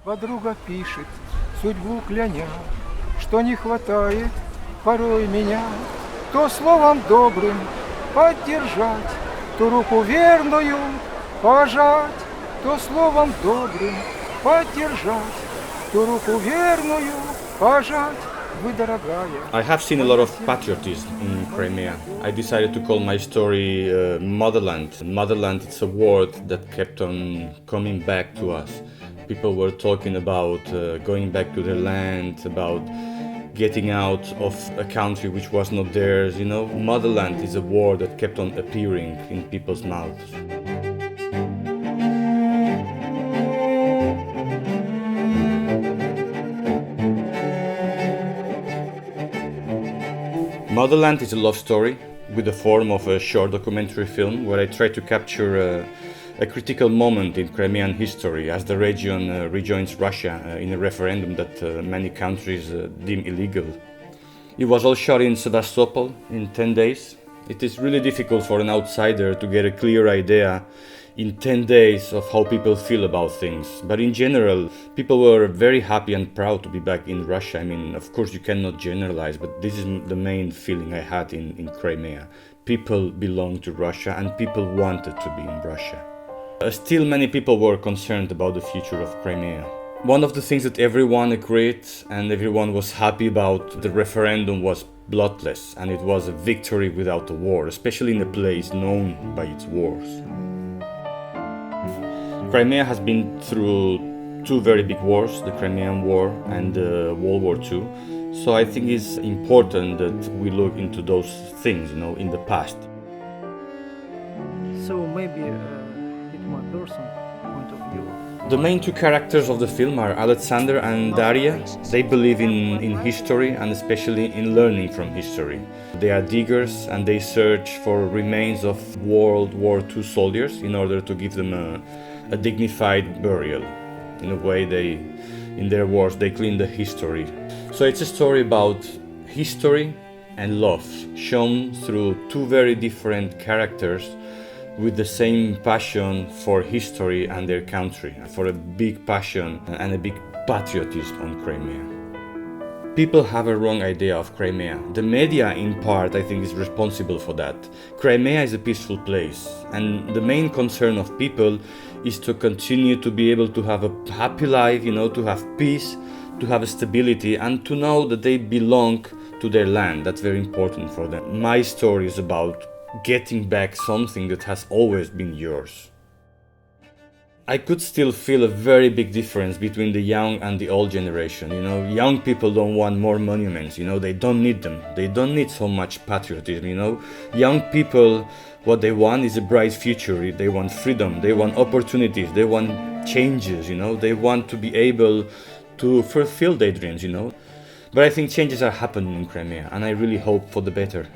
Подруга пишет, судьбу кляня, что не хватает порой меня, то словом добрым поддержать, то руку верную пожать, то словом добрым поддержать, то руку верную пожать. Вы, дорогая. I have seen a lot of patriotism in Crimea. I decided to call my story Motherland. Motherland is a word that kept on coming back to us. People were talking about going back to their land, about getting out of a country which was not theirs. You know, motherland is a word that kept on appearing in people's mouths. Motherland is a love story with the form of a short documentary film where I try to capture a critical moment in Crimean history as the region rejoins Russia in a referendum that many countries deem illegal. It was all shot in Sevastopol in 10 days. It is really difficult for an outsider to get a clear idea in 10 days of how people feel about things. But in general, people were very happy and proud to be back in Russia. I mean, of course you cannot generalize, but this is the main feeling I had in Crimea. People belonged to Russia and people wanted to be in Russia. Still many people were concerned about the future of Crimea. One of the things that everyone agreed and everyone was happy about the referendum was bloodless, and it was a victory without a war, especially in a place known by its wars. Crimea has been through two very big wars, the Crimean War and World War II. So I think it's important that we look into those things, in the past. So maybe it's my personal point of view. The main two characters of the film are Alexander and Daria. They believe in history and especially in learning from history. They are diggers and they search for remains of World War II soldiers in order to give them a dignified burial. In a way, in their words, they clean the history. So it's a story about history and love, shown through two very different characters with the same passion for history and their country, for a big passion and a big patriotism on Crimea. People have a wrong idea of Crimea. The media, in part, I think, is responsible for that. Crimea is a peaceful place, and the main concern of people is to continue to be able to have a happy life, to have peace, to have a stability, and to know that they belong to their land. That's very important for them. My story is about getting back something that has always been yours. I could still feel a very big difference between the young and the old generation. Young people don't want more monuments, they don't need them. They don't need so much patriotism, Young people, what they want is a bright future. They want freedom, they want opportunities, they want changes, They want to be able to fulfill their dreams, But I think changes are happening in Crimea, and I really hope for the better.